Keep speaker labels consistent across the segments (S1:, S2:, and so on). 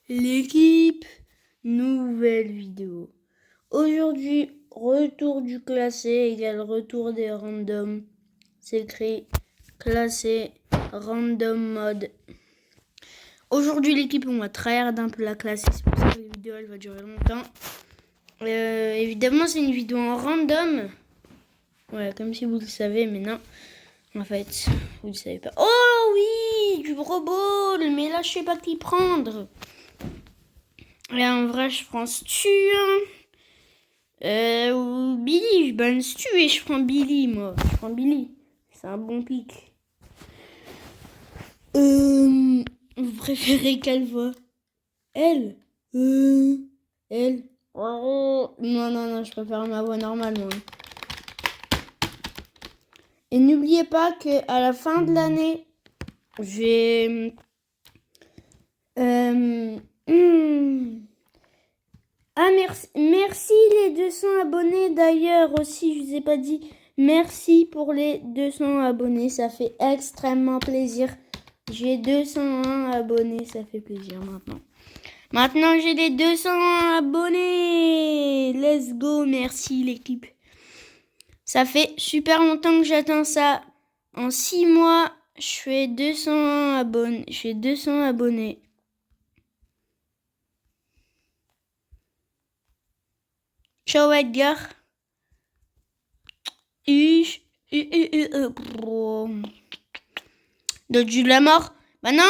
S1: L'équipe, nouvelle vidéo. Aujourd'hui, retour du classé égale retour des randoms. C'est écrit classé random mode. Aujourd'hui, l'équipe, on va tryhard un peu la classe. C'est pour ça que la vidéo elle va durer longtemps. Évidemment, c'est une vidéo en random. Ouais, comme si vous le savez, mais non. En fait, vous le savez pas. Oh oui, du gros ball, mais là, je sais pas qui prendre. Et en vrai, je prends Stu. Ou Billy, je banne Stu et je prends Billy, moi. Je prends Billy. C'est un bon pic. Vous préférez quelle voix? Elle? Elle? Oh, non, je préfère ma voix normale, moi. Et n'oubliez pas qu'à la fin de l'année, j'ai... Ah, merci les 200 abonnés d'ailleurs aussi, je vous ai pas dit. Merci pour les 200 abonnés, ça fait extrêmement plaisir. J'ai 201 abonnés, ça fait plaisir maintenant. Maintenant, j'ai les 201 abonnés. Let's go, merci l'équipe. Ça fait super longtemps que j'atteins ça. En 6 mois, je fais 201 abonnés. Je fais 200 abonnés. Ciao Edgar. De la mort. Bah non.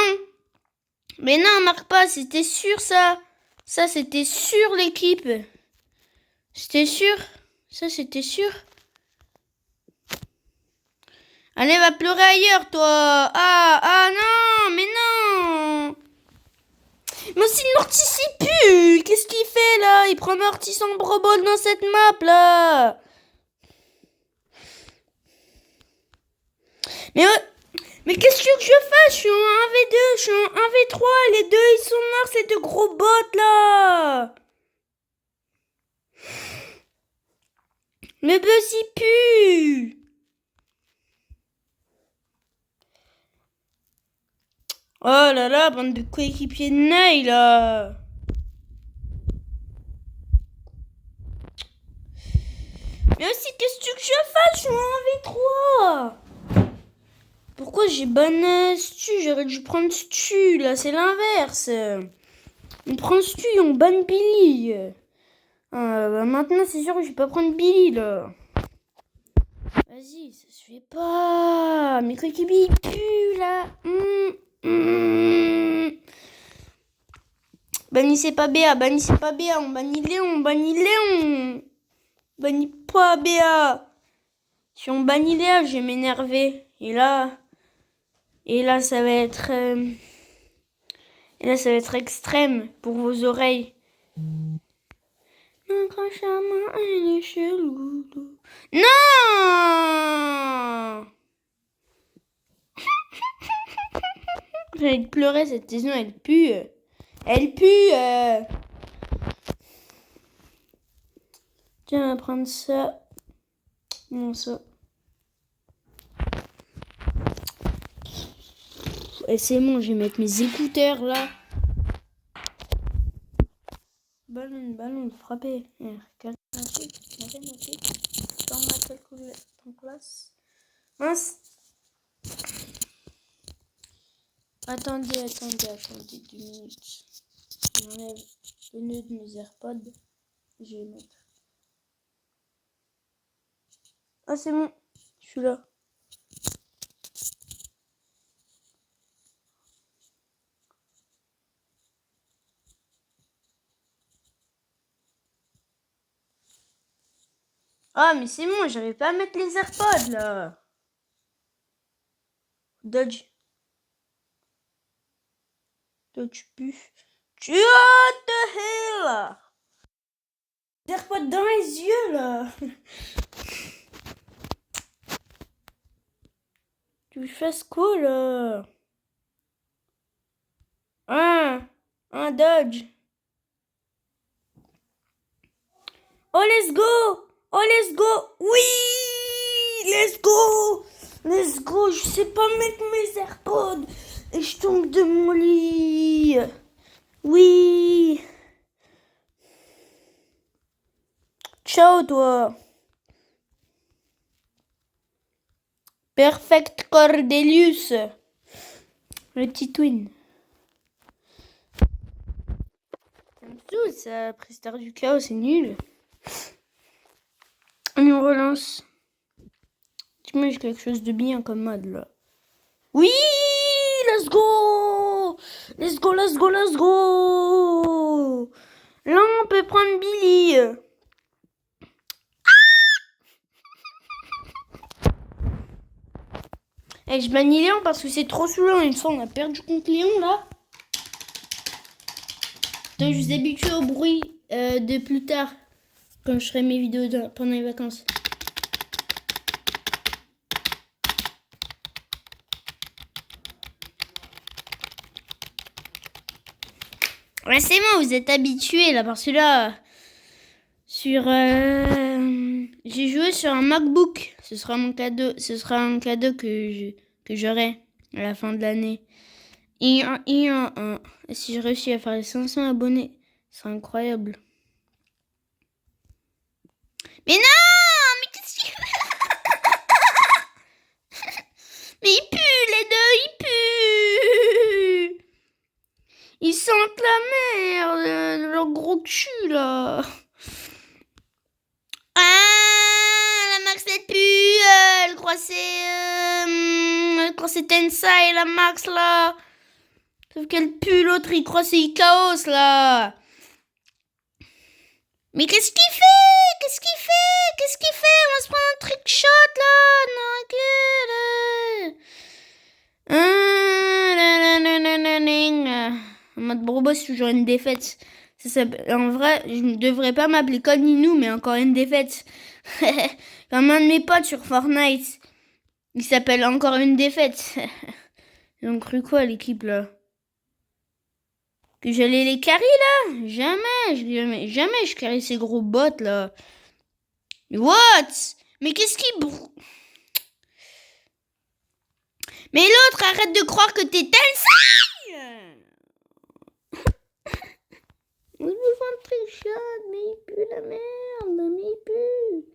S1: Mais non, marque pas, c'était sûr ça. Ça, c'était sûr l'équipe. C'était sûr. Ça, c'était sûr. Allez, va pleurer ailleurs, toi. Ah, non, mais non. Mais aussi, Mortis, il pue. Qu'est-ce qu'il fait, là? Il prend Mortis en brobol dans cette map, là. Mais qu'est-ce que je fais? Je suis en 1v2, je suis en 1v3. Les deux, ils sont morts, ces deux gros bots, là. Le buzz, il pue. Oh là là, bande de coéquipiers de Ney, là. Mais aussi, qu'est-ce que je fais? Je suis en 1v3. Pourquoi j'ai ban Stu? J'aurais dû prendre Stu, là, c'est l'inverse. On prend Stu et on banne Billy. Bah maintenant, c'est sûr que je vais pas prendre Billy, là. Vas-y, ça se fait pas. Mes coéquipiers, ils puent, là. Bannissez pas BA, bannissez pas BA. On bannit Léon, on bannit Léon. Bannit pas BA. Si on bannit Léa, je vais m'énerver. Et là, ça va être... Et là, ça va être extrême pour vos oreilles. Notre chemin, il est chelou. Non. J'allais pleurer, cette saison, elle pue. Elle pue. Tiens, on va prendre ça. Non, ça. Et c'est bon, je vais mettre mes écouteurs, là. Ballon, frappé. Mathématiques. Dans ma calculette en place. Mince. Attendez 2 minutes. J'enlève le nœud de mes AirPods. Je vais mettre. Ah, c'est bon. Je suis là. Ah, mais c'est bon, j'arrive pas à mettre les AirPods, là. Dodge. Toi, tu pues. Tu what the hell? Les AirPods dans les yeux, là. Tu fais quoi, là? Un Dodge. Oh, let's go! Oh, let's go! Oui! Let's go! Let's go! Je sais pas mettre mes AirPods et je tombe de mon lit. Oui. Ciao, toi. Perfect Cordelius. Le petit twin. Ça me saoule, ça. Prestar du chaos, c'est nul. On relance. Dis-moi, j'ai quelque chose de bien comme mode, là. Oui, let's go. Let's go, let's go, let's go. Là, on peut prendre Billy. Et je bannis Léon parce que c'est trop saoulant. Une fois, on a perdu contre Léon, là. Donc, je vous habitue au bruit de plus tard. Quand je ferai mes vidéos pendant les vacances. Ouais, c'est bon, vous êtes habitués, là. Parce que là, sur... j'ai joué sur un MacBook. Ce sera mon cadeau. Ce sera un cadeau que j'aurai à la fin de l'année. Et si je réussis à faire les 500 abonnés, c'est incroyable. Mais non! Mais qu'est-ce qu'il fait? Mais ils puent, les deux, ils puent! Ils sentent la merde, leur gros cul, là. Ah, la Max, elle pue, elle croit c'est Tensai, la Max, là. Sauf qu'elle pue, l'autre, il croit c'est Icaos, là. Mais qu'est-ce qu'il fait? Qu'est-ce qu'il fait? Qu'est-ce qu'il fait? On va se prendre un trick shot, là. Non, en mode Bobo, c'est toujours une défaite. En vrai, je ne devrais pas m'appeler Code Ninou, mais encore une défaite. Comme un de mes potes sur Fortnite. Il s'appelle encore une défaite. Ils ont cru quoi, l'équipe, là? Que j'allais les carry, là? Jamais je carry ces gros bots, là. What? Mais qu'est-ce qui... Mais l'autre, arrête de croire que t'es Tensai! On se besoin de trichade, mais il pue la merde, mais il pue.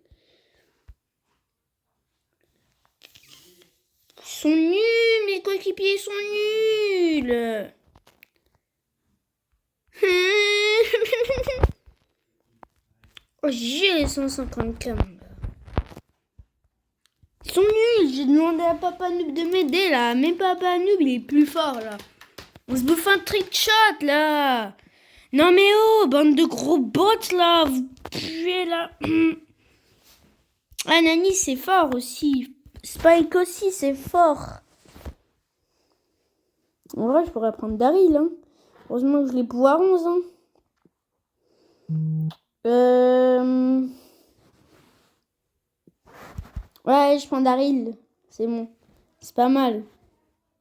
S1: Ils sont nuls, mes coéquipiers sont nuls. Oh, j'ai les 150K. Ils sont nuls. J'ai demandé à Papa Noob de m'aider là. Mais Papa Noob, il est plus fort là. On se bouffe un trick shot là. Non mais oh, bande de gros bots là. Vous puez là. Ah, Nani, c'est fort aussi. Spike aussi, c'est fort. En vrai, je pourrais prendre Daryl. Hein. Heureusement que je l'ai pouvoir 11. Hein. Ouais, je prends Daryl. C'est bon. C'est pas mal.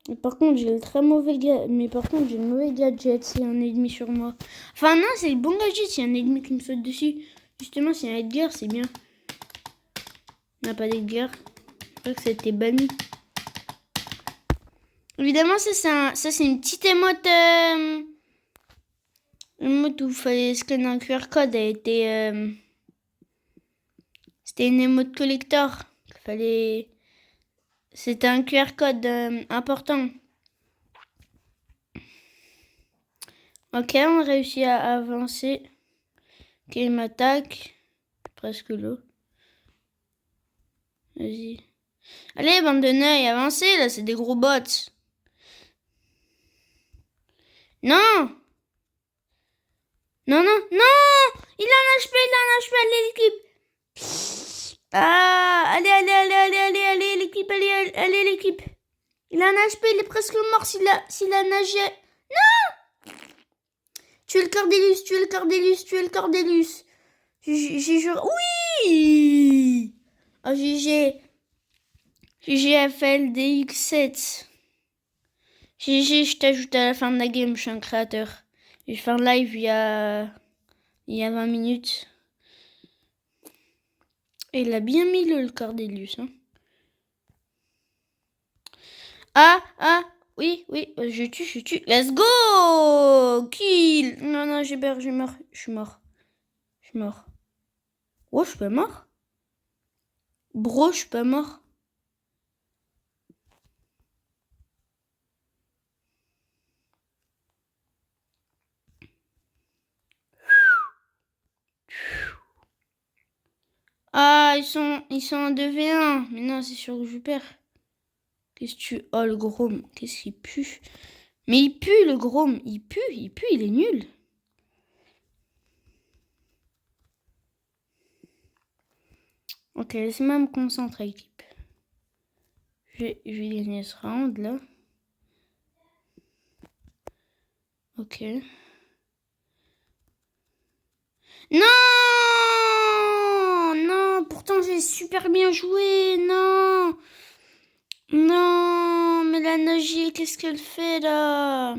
S1: Mais par contre, j'ai le très mauvais j'ai le mauvais gadget s'il y a un ennemi sur moi. Enfin, non, c'est le bon gadget s'il y a un ennemi qui me saute dessus. Justement, s'il y a un Edgar, c'est bien. On n'a pas d'Edgar. Je crois que ça a été banni. Évidemment, ça c'est une petite émote. Émote où il fallait scanner un QR code. C'était une émote collector. C'était un QR code important. Ok, on a réussi à avancer. Ok, il m'attaque. Presque là. Vas-y. Allez, bande de neuils, avancez, là, c'est des gros bots. Non! Non, non, non! Il a un HP, allez, l'équipe! Ah, allez, l'équipe, allez, l'équipe! Il a un HP, il est presque mort s'il a nagé. Non! Tuez le Cordelius. J'ai juré. Oui! Oh, GG. GG FLDX7. GG, je t'ajoute à la fin de la game, je suis un créateur. J'ai fait un live il y a 20 minutes. Et il a bien mis le Cordelius. Hein. Ah, Oui, je tue. Let's go! Kill! Non, j'ai peur, je meurs. Je suis mort. Oh, je suis pas mort? Bro, je suis pas mort. Ah, ils sont en 2v1. Mais non, c'est sûr que je perds. Qu'est-ce que tu... Oh, le Grom. Qu'est-ce qu'il pue? Mais il pue, le Grom. Il pue, il est nul. Ok, laissez-moi me concentrer, équipe. Je vais gagner ce round, là. Ok. Non, pourtant j'ai super bien joué. Non, mais la Nagia, qu'est-ce qu'elle fait là?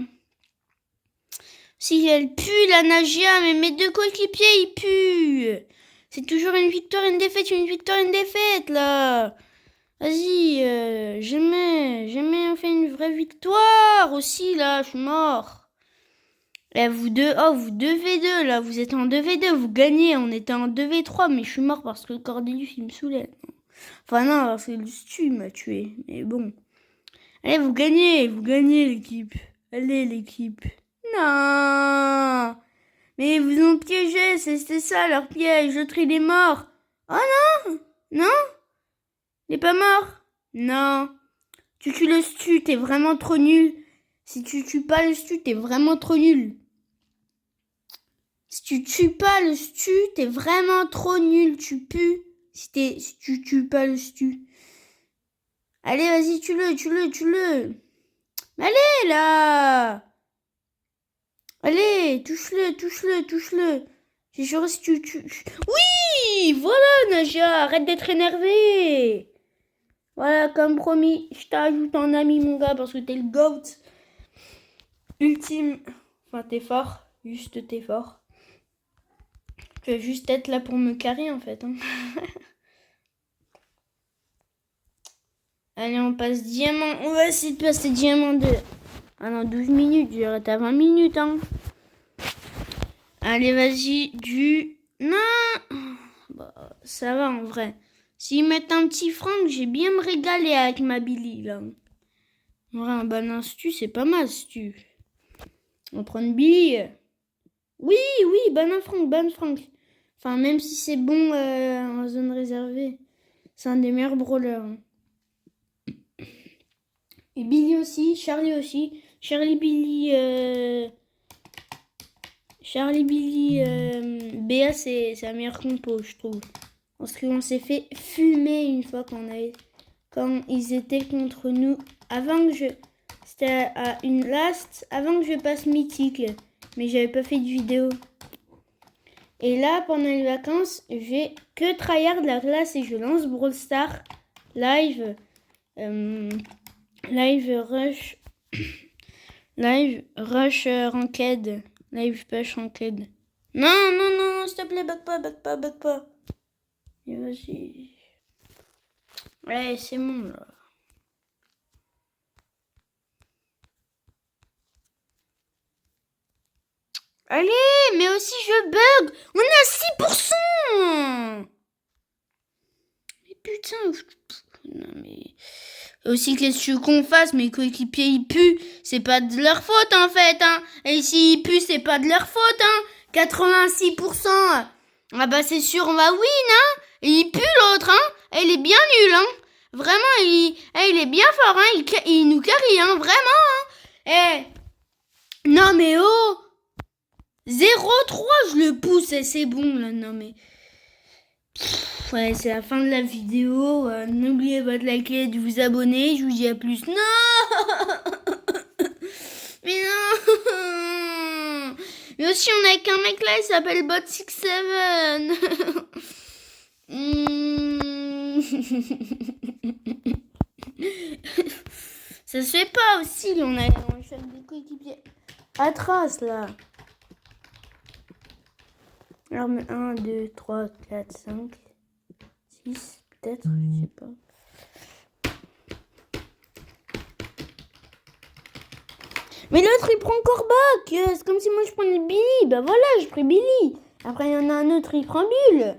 S1: Si elle pue, la Nagia, mais mes deux coéquipiers, ils puent. C'est toujours une victoire, une défaite là. Vas-y, jamais on fait une vraie victoire aussi là, je suis mort. Et vous deux, vous 2v2 là, vous êtes en 2v2, vous gagnez, on était en 2v3, mais je suis mort parce que le Cordelius il me saoulait. Enfin non, parce que le Stu m'a tué, mais bon. Allez, vous gagnez l'équipe. Allez l'équipe. Non. Mais ils vous ont piégé, c'était ça leur piège, l'autre il est mort. Oh non, il est pas mort. Non. Tu tues le Stu, t'es vraiment trop nul. Si tu tues pas le Stu, t'es vraiment trop nul. Si tu tues pas le Stu, t'es vraiment trop nul, tu pues. Si tu tues pas le Stu. Allez, vas-y, tue-le. Allez, là. Allez, touche-le. J'ai juré si tu tues. Oui, voilà, Naja, arrête d'être énervé. Voilà, comme promis, je t'ajoute en ami, mon gars, parce que t'es le GOAT. Ultime. Enfin, t'es fort. Juste, t'es fort. Tu vas juste être là pour me carrer, en fait. Hein. Allez, on passe diamant. On va essayer de passer diamant 2. Ah non, 12 minutes. Je vais arrêter à 20 minutes. Hein. Allez, vas-y. Non. Bah, ça va en vrai. S'ils mettent un petit franc, j'ai bien me régaler avec ma Billy là. En vrai, un banin stu, c'est pas mal stu. On prend une Billy. Oui, banin franc. Enfin, même si c'est bon en zone réservée. C'est un des meilleurs brawlers. Hein. Et Billy aussi, Charlie aussi. Charlie Billy, BA, c'est sa meilleure compo, je trouve. Parce qu'on s'est fait fumer une fois quand ils étaient contre nous. C'était à une last, avant que je passe mythique. Mais j'avais pas fait de vidéo. Et là, pendant les vacances, j'ai que tryhard la classe et je lance Brawl Stars live. Live rush. Live rush ranked. Live push ranked. Non, s'il te plaît, back pas. Et vas-y. Ouais, c'est bon là. Allez, mais aussi je bug. On est à 6%. Mais putain. Non mais... Aussi, qu'est-ce que tu veux qu'on fasse? Mes coéquipiers, ils puent. C'est pas de leur faute, en fait, hein. Et s'ils puent, c'est pas de leur faute, hein. 86%. Ah bah, c'est sûr, on va win, hein. Et il pue, l'autre, hein. Et il est bien nul, hein. Vraiment, il est bien fort, hein. Il nous carry, hein. Vraiment, hein. Non, mais oh. 0-3, je le pousse, et c'est bon, là. Non, mais... Ouais, c'est la fin de la vidéo. N'oubliez pas de liker et de vous abonner. Je vous dis à plus. Non. Mais non. Mais aussi, on a qu'un mec là, il s'appelle Bot67. Ça se fait pas aussi, on cherche des coéquipiers atroces là. Alors, 1, 2, 3, 4, 5, 6, peut-être, je sais pas. Mais l'autre, il prend Corbac. C'est comme si moi, je prenais Billy. Bah voilà, je prends Billy. Après, il y en a un autre, il prend Bulle.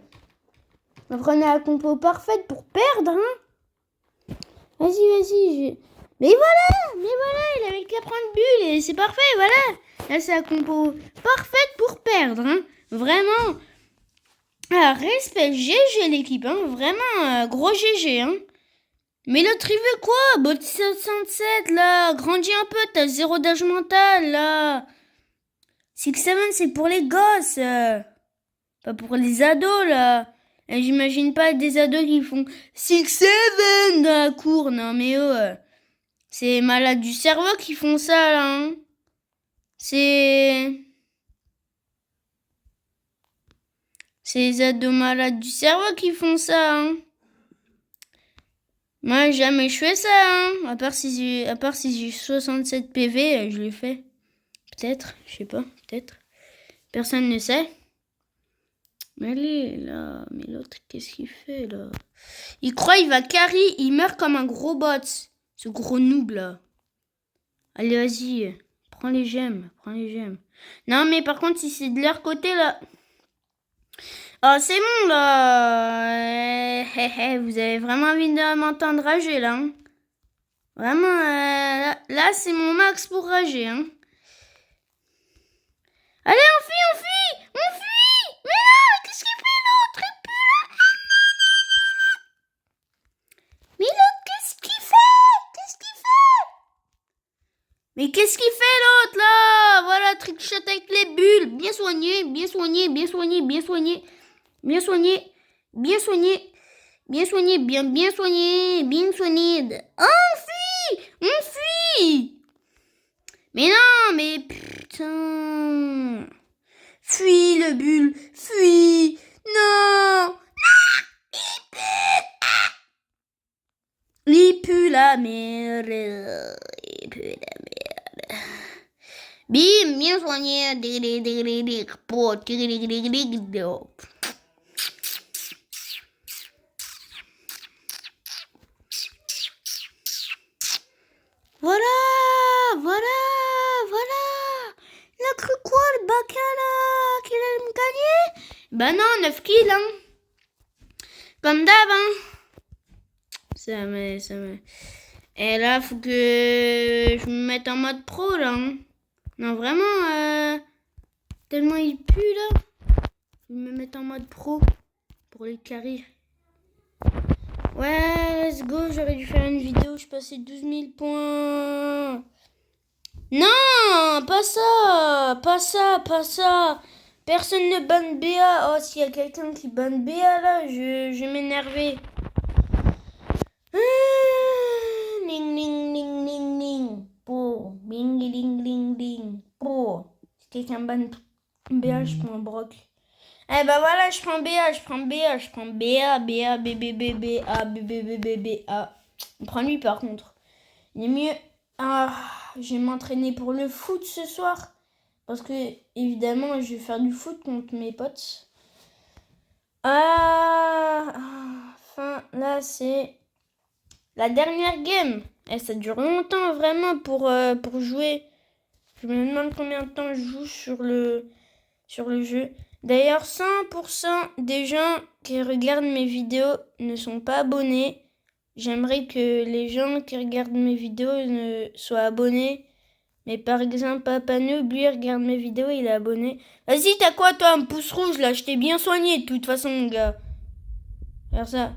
S1: Après, on a la compo parfaite pour perdre, hein. Vas-y. Mais voilà, il avait qu'à prendre Bulle et c'est parfait, voilà. Là, c'est la compo parfaite pour perdre, hein. Vraiment. Ah, respect, GG l'équipe, hein. Vraiment, gros GG, hein. Mais l'autre, il veut quoi? Bot 67, là. Grandis un peu, t'as 0 d'âge mental, là. 6-7, c'est pour les gosses. Pas pour les ados, là. Et j'imagine pas des ados qui font 6-7 dans la cour. Non, mais c'est malade du cerveau qui font ça, là. Hein. C'est les ados malades du cerveau qui font ça, hein. Moi, jamais je fais ça, hein. À part si j'ai 67 PV, je l'ai fait. Peut-être, je sais pas, peut-être. Personne ne sait. Mais allez, là, mais l'autre, qu'est-ce qu'il fait, là? Il croit il va carry, il meurt comme un gros bot. Ce gros noob, là. Allez, vas-y, prends les gemmes. Non, mais par contre, si c'est de leur côté, là... Oh, c'est bon, là. Vous avez vraiment envie de m'entendre rager, là. Hein. Vraiment, là c'est mon max pour rager, hein. Allez, on fuit. Mais non, qu'est-ce qu'il fait, l'autre? Il pue, là. Mais l'autre, qu'est-ce qu'il fait? Mais qu'est-ce qu'il fait, l'autre, là? Voilà, trickshot avec les bulles. Bien soigné. On fuit. Mais non, mais putain. Fuis le bulle, fuis. Non. Il pue la merde. Bim, bien soigné. Voilà. Il a cru quoi, le bacala, qu'il allait me gagner? Bah non, 9 kills, hein. Comme d'hab, hein. Ça me... Et là, faut que je me mette en mode pro, là. Hein. Non, vraiment, tellement il pue, là. Je vais me mettre en mode pro pour les carries. Ouais, let's go, j'aurais dû faire une vidéo, je passais 12 000 points. Non, pas ça. Personne ne banne BA. Oh, s'il y a quelqu'un qui banne BA, là, je vais m'énerver. Ling. Po. Bing, ling. Po. Si quelqu'un banne BA, je prends Brock. Eh ben voilà, je prends BA. BA. On prend lui par contre. Il est mieux. Ah, je vais m'entraîner pour le foot ce soir. Parce que, évidemment, je vais faire du foot contre mes potes. Enfin, là, c'est la dernière game. Et ça dure longtemps, vraiment, pour jouer. Je me demande combien de temps je joue sur le jeu. D'ailleurs, 100% des gens qui regardent mes vidéos ne sont pas abonnés. J'aimerais que les gens qui regardent mes vidéos soient abonnés. Mais par exemple, Papa Noob, lui, regarde mes vidéos, il est abonné. Vas-y, t'as quoi, toi, un pouce rouge, là? Je t'ai bien soigné, de toute façon, mon gars. Faire ça.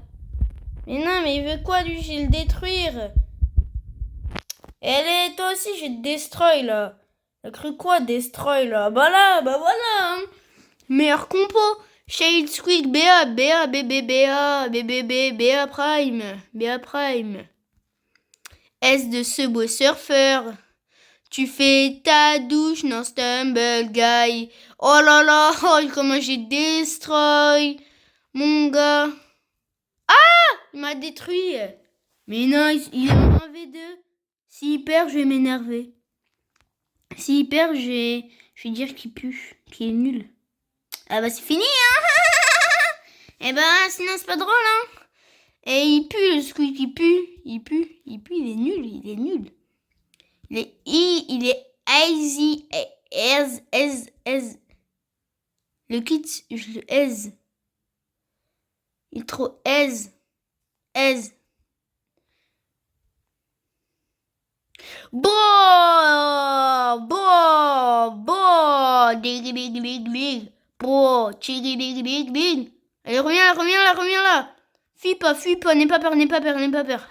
S1: Mais non, mais il veut quoi, lui? Je vais le détruire. Toi aussi, je vais te destroy, là. T'as cru quoi, destroy, là? Bah voilà, hein. Meilleur compo. Shade Squeak, BA Prime. S de ce beau surfeur. Tu fais ta douche, non stumble guy. Oh là là, comment j'ai destroy. Mon gars. Ah, il m'a détruit. Mais non, il est en 1v2. S'il perd, je vais m'énerver. S'il perd, je vais dire qu'il pue, qu'il est nul. Ah bah c'est fini, hein. Eh ben, sinon c'est pas drôle, hein. Et il pue, le squeak, il pue, il est nul. Il est Easy, aise. Le kit, je le aise. Il est trop aise. Bon, dig. Bon, dig. Allez, reviens là. Fuis pas, n'aie pas peur.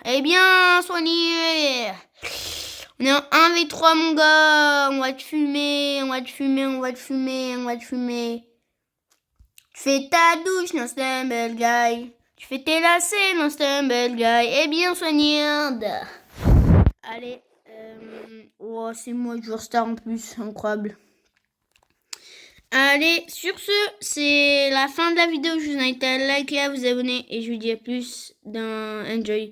S1: Elle est bien soignée. On est en 1v3, mon gars. On va te fumer. Tu fais ta douche dans Stumble Guy. Tu fais tes lacets dans Stumble Guy. Et bien soignante. Allez. Oh, c'est moi, joueur star en plus. Incroyable. Allez, sur ce, c'est la fin de la vidéo. Je vous invite à liker, à vous abonner. Et je vous dis à plus dans Enjoy.